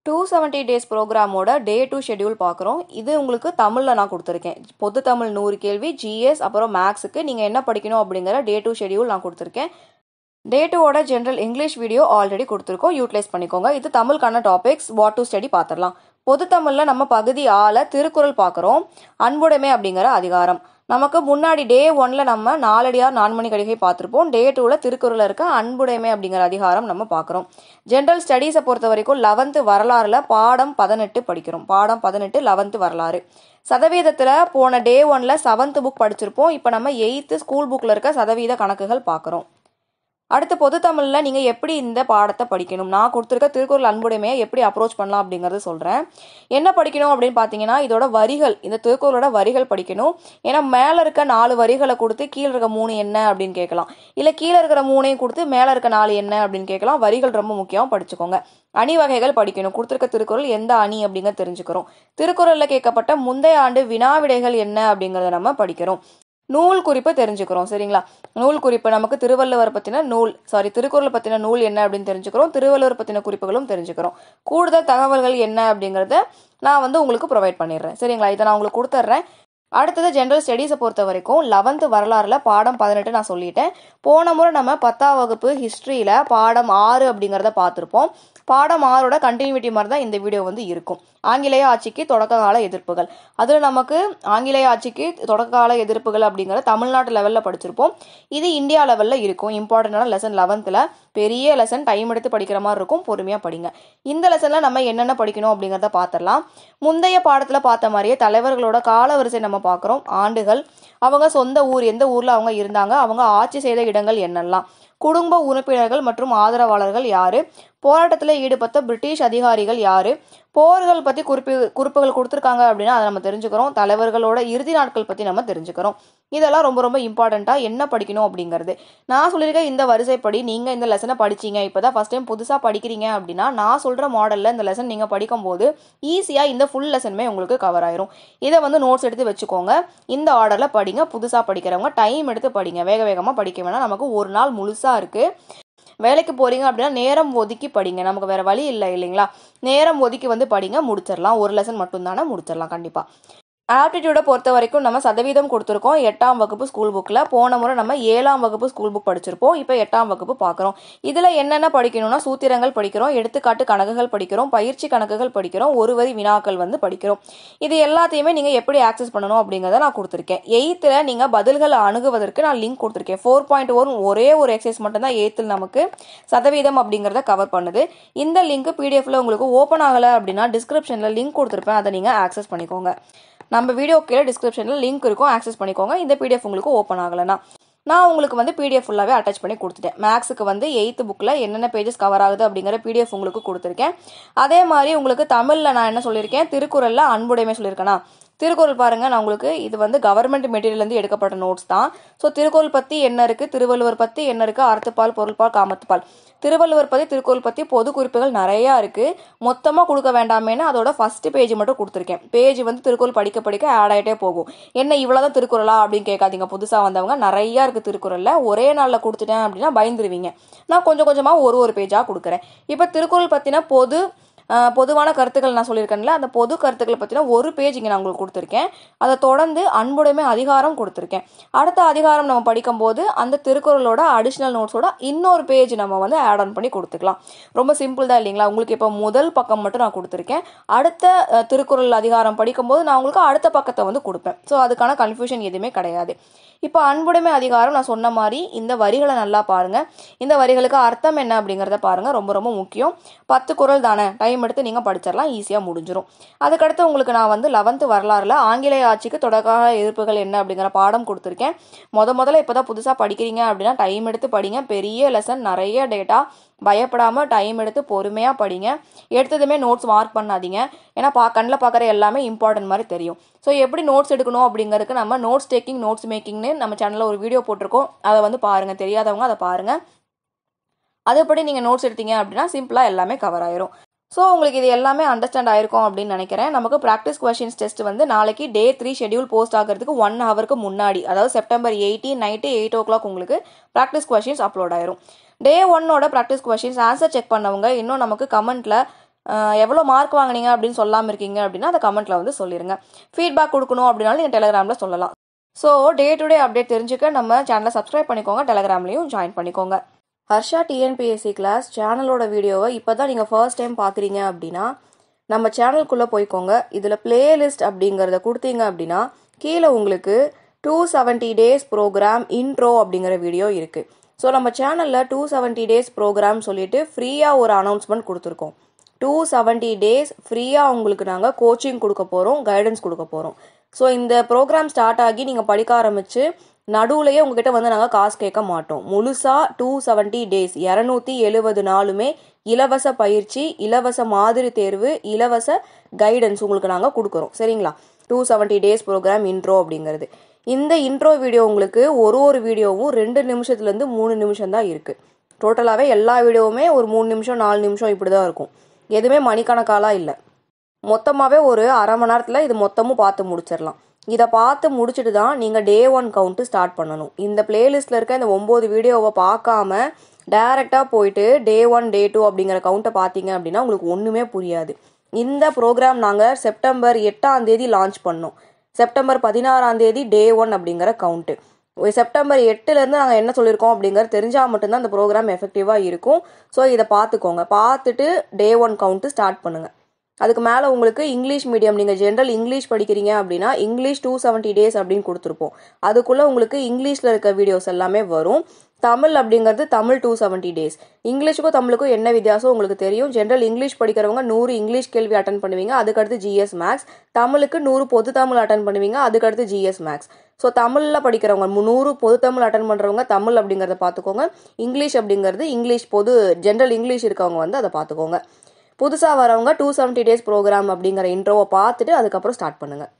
270 days ப்ரோக்ராமோட டே 2 schedule பார்க்குறோம். இது உங்களுக்கு தமிழில் நான் கொடுத்துருக்கேன். பொது தமிழ் 100 கேள்வி, ஜிஎஸ் அப்புறம் மேக்ஸுக்கு நீங்கள் என்ன படிக்கணும் அப்படிங்கிற டே 2 ஷெட்யூல் நான் கொடுத்துருக்கேன். டே 2ஓட ஜென்ரல் இங்கிலீஷ் வீடியோ ஆல்ரெடி கொடுத்துருக்கோம், யூட்டிலைஸ் பண்ணிக்கோங்க. இது தமிழுக்கான டாபிக்ஸ், வாட் டு ஸ்டடி பார்த்துடலாம். பொது தமிழில் நம்ம பகுதி 6 திருக்குறள் பார்க்குறோம். அன்புடைமை அப்படிங்கிற அதிகாரம். நமக்கு முன்னாடி டே 1ல் நம்ம நாலடியார் 4 மணி கடிகை பார்த்துருப்போம். டே 2ல் திருக்குறளில் இருக்க அன்புடைமை அப்படிங்கிற அதிகாரம் நம்ம பார்க்குறோம். ஜென்ரல் ஸ்டடீஸை பொறுத்த வரைக்கும் 11th வரலாறுல பாடம் 18 படிக்கிறோம். பாடம் 18 11th வரலாறு. சதவீதத்தில் போன டே 1ல் 7th புக் படிச்சிருப்போம். இப்போ நம்ம 8th ஸ்கூல் புக்கில் இருக்க சதவீத கணக்குகள் பார்க்குறோம். அடுத்து பொது தமிழில் நீங்கள் எப்படி இந்த பாடத்தை படிக்கணும், நான் கொடுத்துருக்க திருக்குறள் அன்புடைமையை எப்படி அப்ரோச் பண்ணலாம் அப்படிங்கிறது சொல்கிறேன். என்ன படிக்கணும் அப்படின்னு பார்த்தீங்கன்னா, இதோட வரிகள், இந்த திருக்குறளோட வரிகள் படிக்கணும். ஏன்னா மேலே இருக்க 4 வரிகளை கொடுத்து கீழே இருக்க 3 என்ன அப்படின்னு கேட்கலாம். இல்லை கீழே இருக்கிற 3ஐயும் கொடுத்து மேலே இருக்க 4 என்ன அப்படின்னு கேட்கலாம். வரிகள் ரொம்ப முக்கியம், படிச்சுக்கோங்க. அணி வகைகள் படிக்கணும். கொடுத்துருக்க திருக்குறள் எந்த அணி அப்படிங்க தெரிஞ்சுக்கிறோம். திருக்குறளில் கேட்கப்பட்ட முந்தைய ஆண்டு வினாவிடைகள் என்ன அப்படிங்கிறத நம்ம படிக்கிறோம். நூல் குறிப்பு தெரிஞ்சுக்கிறோம். சரிங்களா? நூல் குறிப்பு நமக்கு திருவள்ளுவர் பற்றின திருக்குறள் பற்றின நூல் என்ன அப்படின்னு தெரிஞ்சுக்கிறோம். திருவள்ளுவர் பற்றின குறிப்புகளும் தெரிஞ்சுக்கிறோம். கூடுதல் தகவல்கள் என்ன அப்படிங்கிறத நான் உங்களுக்கு ப்ரொவைட் பண்ணிடுறேன். சரிங்களா? இதை நான் உங்களுக்கு கொடுத்துட்றேன். அடுத்தது ஜென்ரல் ஸ்டடீஸை பொறுத்த வரைக்கும் 11th வரலாறுல பாடம் 18 நான் சொல்லிட்டேன். போன முறை நம்ம 10ஆம் வகுப்பு ஹிஸ்ட்ரியில் பாடம் 6 அப்படிங்கிறத பார்த்துருப்போம். பாடம் 6ஓட கண்டினியூட்டி மாதிரி தான் இந்த வீடியோ இருக்கும். ஆங்கிலேய ஆட்சிக்கு தொடக்க கால எதிர்ப்புகள். அதில் நமக்கு ஆங்கிலேய ஆட்சிக்கு தொடக்க கால எதிர்ப்புகள் அப்படிங்கிற தமிழ்நாட்டு லெவலில் படிச்சிருப்போம். இது இந்தியா லெவலில் இருக்கும். இம்பார்ட்டண்டான லெசன் 11th பெரிய லெசன், டைம் எடுத்து படிக்கிற மாதிரி இருக்கும். பொறுமையாக படிங்க. இந்த லெசனில் நம்ம என்னென்ன படிக்கணும் அப்படிங்கிறத பார்த்துடலாம். முந்தைய பாடத்தில் பார்த்த மாதிரியே தலைவர்களோட காலவரிசை நம்ம பார்க்குறோம். ஆண்டுகள், அவங்க சொந்த ஊர், எந்த ஊரில் அவங்க இருந்தாங்க, அவங்க ஆட்சி செய்த இடங்கள் என்னெல்லாம், குடும்ப உறுப்பினர்கள் மற்றும் ஆதரவாளர்கள் யாரு, போராட்டத்தில் ஈடுபட்ட பிரிட்டிஷ் அதிகாரிகள் யாரு, போர்கள் பற்றி குறிப்புகள் கொடுத்துருக்காங்க அப்படின்னா அதை நம்ம தெரிஞ்சுக்கிறோம். தலைவர்களோட இறுதி நாட்கள் பற்றி நம்ம தெரிஞ்சுக்கிறோம். இதெல்லாம் ரொம்ப ரொம்ப இம்பார்ட்டண்ட்டாக என்ன படிக்கணும் அப்படிங்கிறது. நான் சொல்லியிருக்க இந்த வரிசைப்படி நீங்கள் இந்த லெசனை படிச்சிங்க, இப்போ தான் ஃபஸ்ட் டைம் புதுசாக படிக்கிறீங்க அப்படின்னா நான் சொல்கிற மாடலில் இந்த லெசன் நீங்கள் படிக்கும்போது ஈஸியாக இந்த ஃபுல் லெசனுமே உங்களுக்கு கவர் ஆயிரும். இதை நோட்ஸ் எடுத்து வச்சுக்கோங்க. இந்த ஆர்டரில் படிங்க. புதுசாக படிக்கிறவங்க டைம் எடுத்து படிங்க, வேக வேகமாக படிக்க வேணாம். நமக்கு ஒரு நாள் முழுசாக இருக்குது. வேலைக்கு போறீங்க அப்படின்னா நேரம் ஒதுக்கி படிங்க. நமக்கு வேற வழி இல்லை இல்லைங்களா? நேரம் ஒதுக்கி படிங்க, முடிச்சிடலாம். ஒரு லெசன் மட்டும் தானே, முடிச்சிடலாம் கண்டிப்பா. ஆப்டிடியூடை பொறுத்த வரைக்கும் நம்ம சதவீதம் கொடுத்துருக்கோம் 8ஆம் வகுப்பு ஸ்கூல் புக்கில். போன முறை நம்ம 7ஆம் வகுப்பு ஸ்கூல் புக் படிச்சிருப்போம். இப்போ 8ஆம் வகுப்பு பார்க்குறோம். இதில் என்னென்ன படிக்கணும்னா, சூத்திரங்கள் படிக்கிறோம், எடுத்துக்காட்டு கணக்குகள் படிக்கிறோம், பயிற்சி கணக்குகள் படிக்கிறோம், ஒரு வரி வினாக்கள் படிக்கிறோம். இது எல்லாத்தையுமே நீங்கள் எப்படி ஆக்சஸ் பண்ணணும் அப்படிங்கிறத நான் கொடுத்துருக்கேன். 8th நீங்கள் பதில்களை அணுகுவதற்கு நான் லிங்க் கொடுத்துருக்கேன். 4.1 ஒரே ஒரு எக்ஸசைஸ் மட்டும்தான் 8th நமக்கு சதவீதம் அப்படிங்கிறத கவர் பண்ணுது. இந்த லிங்க் பிடிஎஃப்ல உங்களுக்கு ஓப்பன் ஆகலை அப்படின்னா டிஸ்கிரிப்ஷனில் லிங்க் கொடுத்துருப்பேன், அதை நீங்கள் ஆக்சஸ் பண்ணிக்கோங்க. நம்ம வீடியோ கீழே டிஸ்கிரிப்ஷனில் லிங்க் இருக்கும், ஆக்சஸ் பண்ணிக்கோங்க. இந்த பிடிஎஃப் உங்களுக்கு ஓப்பன் ஆகலைன்னா நான் உங்களுக்கு பிடிஎஃப் ஃபுல்லாகவே அட்டாச் பண்ணி கொடுத்துட்டேன். மேக்ஸுக்கு 8th புக்கில் என்னென்ன பேஜஸ் கவர் ஆகுது அப்படிங்கிற பிடிஎஃப் உங்களுக்கு கொடுத்துருக்கேன். அதே மாதிரி உங்களுக்கு தமிழில் நான் என்ன சொல்லியிருக்கேன், திருக்குறளில் அன்புடைமை சொல்லியிருக்கேனா. திருக்குறள் பாருங்க, நான் உங்களுக்கு இது கவர்மெண்ட் மெட்டீரியல்லேருந்து எடுக்கப்பட்ட நோட்ஸ் தான். ஸோ திருக்குறள் பற்றி என்ன இருக்குது, திருவள்ளுவர் பற்றி என்ன இருக்குது, அறத்துப்பால், பொருள்பால், காமத்துப்பால், திருவள்ளுவர் பற்றி, திருக்குறள் பற்றி பொது குறிப்புகள் நிறையா இருக்குது. மொத்தமாக கொடுக்க வேண்டாமேன்னு அதோட ஃபர்ஸ்ட் பேஜ் மட்டும் கொடுத்துருக்கேன். பேஜ் திருக்குறள் படிக்க படிக்க ஆட் ஆகிட்டே போகும். என்ன இவ்வளோதான் திருக்குறளா அப்படின்னு கேட்காதீங்க. புதுசாக வந்தவங்க நிறையா இருக்குது திருக்குறளில். ஒரே நாளில் கொடுத்துட்டேன் அப்படின்னா பயந்துருவீங்க. நான் கொஞ்சம் கொஞ்சமாக ஒரு பேஜாக கொடுக்குறேன். இப்போ திருக்குறள் பற்றின பொதுவான கருத்துக்கள் நான் சொல்லியிருக்கேன்ல, அந்த பொது கருத்துக்களை பற்றின ஒரு பேஜ் இங்கே நான் உங்களுக்கு கொடுத்துருக்கேன். அதை தொடர்ந்து அன்புடைமை அதிகாரம் கொடுத்துருக்கேன். அடுத்த அதிகாரம் நம்ம படிக்கும்போது அந்த திருக்குறளோட அடிஷ்னல் நோட்ஸோட இன்னொரு பேஜ் நம்ம ஆட் ஆன் பண்ணி கொடுத்துக்கலாம். ரொம்ப சிம்பிள் தான் இல்லைங்களா? உங்களுக்கு இப்போ முதல் பக்கம் மட்டும் நான் கொடுத்துருக்கேன். அடுத்த திருக்குறள் அதிகாரம் படிக்கும்போது நான் உங்களுக்கு அடுத்த பக்கத்தை கொடுப்பேன். ஸோ அதுக்கான கன்ஃபியூஷன் எதுவுமே கிடையாது. இப்போ அன்புடைமை அதிகாரம் நான் சொன்ன மாதிரி இந்த வரிகளை நல்லா பாருங்கள். இந்த வரிகளுக்கு அர்த்தம் என்ன அப்படிங்கிறத பாருங்கள். ரொம்ப ரொம்ப முக்கியம். 10 குறள் தானே, டைம் எடுத்து நீங்கள் படிச்சிடலாம், ஈஸியாக முடிஞ்சிடும். அதுக்கடுத்து உங்களுக்கு நான் 11th வரலாறுல ஆங்கிலேய ஆட்சிக்கு தொடக்க எதிர்ப்புகள் என்ன அப்படிங்கிற பாடம் கொடுத்துருக்கேன். முதல்ல இப்போ தான் புதுசாக படிக்கிறீங்க அப்படின்னா டைம் எடுத்து படிங்க. பெரிய லெசன், நிறைய டேட்டா. பயப்படாமல் டைம் எடுத்து பொறுமையாக படிங்க. எடுத்ததுமே நோட்ஸ் மார்க் பண்ணாதீங்க. ஏன்னா கண்ணில் பார்க்குற எல்லாமே இம்பார்ட்டன்ட் மாதிரி தெரியும். ஸோ எப்படி நோட்ஸ் எடுக்கணும் அப்படிங்கிறதுக்கு நம்ம நோட்ஸ் டேக்கிங், நோட்ஸ் மேக்கிங்னு நம்ம சேனலில் ஒரு வீடியோ போட்டிருக்கோம். அதை பாருங்கள். தெரியாதவங்க அதை பாருங்கள். அதுபடி நீங்கள் நோட்ஸ் எடுத்தீங்க அப்படின்னா சிம்பிளாக எல்லாமே கவர் ஆயிரும். ஸோ உங்களுக்கு இது எல்லாமே அண்டர்ஸ்டாண்ட் ஆயிருக்கும் அப்படின்னு நினைக்கிறேன். நமக்கு ப்ராக்டிஸ் கொஷின்ஸ் டெஸ்ட் நாளைக்கு டே 3 ஷெட்யூல் போஸ்ட் ஆகிறதுக்கு 1 ஹவருக்கு முன்னாடி, அதாவது செப்டம்பர் 18 நைட்டு 8 o'clock உங்களுக்கு ப்ராக்டிஸ் கொஷின்ஸ் அப்லோட் ஆயிரும். டே 1ஓட ப்ராக்டிஸ் கொஷின்ஸ் ஆன்சர் செக் பண்ணவங்க இன்னும் நமக்கு கமெண்ட்டில் எவ்வளோ மார்க் வாங்கினீங்க அப்படின்னு சொல்லாமல் இருக்கீங்க அப்படின்னா அதை கமெண்ட்டில் வந்து சொல்லிடுங்க. ஃபீட்பேக் கொடுக்கணும் அப்படின்னாலும் நீங்கள் டெலகிராமில் சொல்லலாம். So day to day update தெரிஞ்சுக்க நம்ம சேனலை சப்ஸ்கிரைப் பண்ணிக்கோங்க, டெலகிராம்லையும் ஜாயின் பண்ணிக்கோங்க. ஹர்ஷா டிஎன்பிஎஸ்சி கிளாஸ் சேனலோட வீடியோவை இப்போ தான் நீங்கள் ஃபர்ஸ்ட் டைம் பார்க்குறீங்க அப்படின்னா நம்ம சேனலுக்குள்ளே போய்க்கோங்க. இதில் பிளேலிஸ்ட் அப்படிங்கிறத கொடுத்தீங்க அப்படின்னா கீழே உங்களுக்கு 270 டேஸ் ப்ரோக்ராம் இன்ட்ரோ அப்படிங்கிற வீடியோ இருக்குது. ஸோ நம்ம சேனலில் 270 டேஸ் ப்ரோக்ராம் சொல்லிட்டு ஃப்ரீயாக ஒரு அனௌன்ஸ்மெண்ட் கொடுத்துருக்கோம். 270 டேஸ் ஃப்ரீயாக உங்களுக்கு நாங்கள் கோச்சிங் கொடுக்க போகிறோம், கைடன்ஸ் கொடுக்க போகிறோம். ஸோ இந்த ப்ரோக்ராம் ஸ்டார்ட் ஆகி நீங்கள் படிக்க ஆரம்பித்து நடுவுலையே உங்ககிட்ட வந்து நாங்கள் காசு கேட்க மாட்டோம். முழுசாக 270 டேஸ் 270 நாளுமே இலவச பயிற்சி, இலவச மாதிரி தேர்வு, இலவச கைடன்ஸ் உங்களுக்கு நாங்கள் கொடுக்குறோம். சரிங்களா? 270 டேஸ் ப்ரோக்ராம் இன்ட்ரோ அப்படிங்கிறது. இந்த இன்ட்ரோ வீடியோ உங்களுக்கு ஒரு வீடியோவும் 2 நிமிஷத்துலேருந்து 3 நிமிஷம் தான் இருக்குது. டோட்டலாகவே எல்லா வீடியோவுமே ஒரு 3 நிமிஷம் 4 நிமிஷம் இப்படி தான் இருக்கும். எதுவுமே மணிக்கணக்காலாம் இல்லை. மொத்தமாகவே ஒரு அரை மணி நேரத்தில் இது மொத்தமும் பார்த்து முடிச்சிடலாம். இதை பார்த்து முடிச்சுட்டு தான் நீங்கள் டே 1 கவுண்ட்டு ஸ்டார்ட் பண்ணணும். இந்த பிளேலிஸ்ட்டில் இருக்க இந்த 9 வீடியோவை பார்க்காம டைரெக்டாக போயிட்டு டே 1 டே 2 அப்படிங்கிற கவுண்ட்டை பார்த்தீங்க அப்படின்னா உங்களுக்கு ஒன்றுமே புரியாது. இந்த ப்ரோக்ராம் நாங்கள் செப்டம்பர் 8ஆம் தேதி லான்ச் பண்ணோம். செப்டம்பர் 16ஆம் தேதி டே 1 அப்படிங்கிற கவுண்ட்டு. செப்டம்பர் 8லேருந்து நாங்கள் என்ன சொல்லியிருக்கோம் அப்படிங்கிறது தெரிஞ்சால் மட்டும்தான் இந்த ப்ரோக்ராம் எஃபெக்டிவாக இருக்கும். ஸோ இதை பார்த்துக்கோங்க. பார்த்துட்டு டே 1 கவுண்ட்டு ஸ்டார்ட் பண்ணுங்கள். அதுக்கு மேலே உங்களுக்கு இங்கிலீஷ் மீடியம், நீங்கள் ஜென்ரல் இங்கிலீஷ் படிக்கிறீங்க அப்படின்னா இங்கிலீஷ் 270 டேஸ் அப்படின்னு கொடுத்துருப்போம். அதுக்குள்ளே உங்களுக்கு இங்கிலீஷில் இருக்க வீடியோஸ் எல்லாமே வரும். தமிழ் அப்படிங்கிறது தமிழ் 270 டேஸ். இங்கிலீஷுக்கும் தமிழுக்கும் என்ன வித்தியாசம் உங்களுக்கு தெரியும். ஜென்ரல் இங்கிலீஷ் படிக்கிறவங்க 100 இங்கிலீஷ் கேள்வி அட்டன் பண்ணுவீங்க, அதுக்கடுத்து ஜிஎஸ் மேக்ஸ். தமிழுக்கு 100 பொது தமிழ் அட்டன் பண்ணுவீங்க, அதுக்கடுத்து ஜிஎஸ் மேக்ஸ். ஸோ தமிழில் படிக்கிறவங்க 100 பொது தமிழ் அட்டன் பண்ணுறவங்க தமிழ் அப்படிங்கிறத பார்த்துக்கோங்க. இங்கிலீஷ் அப்படிங்கிறது இங்கிலீஷ் பொது ஜென்ரல் இங்கிலீஷ் இருக்கவங்க வந்து அதை பார்த்துக்கோங்க. புதுசாக வரவங்க 270 டேஸ் ப்ரோக்ராம் அப்படிங்கிற இன்ட்ரோவை பார்த்துட்டு அதுக்கப்புறம் ஸ்டார்ட் பண்ணுங்கள்.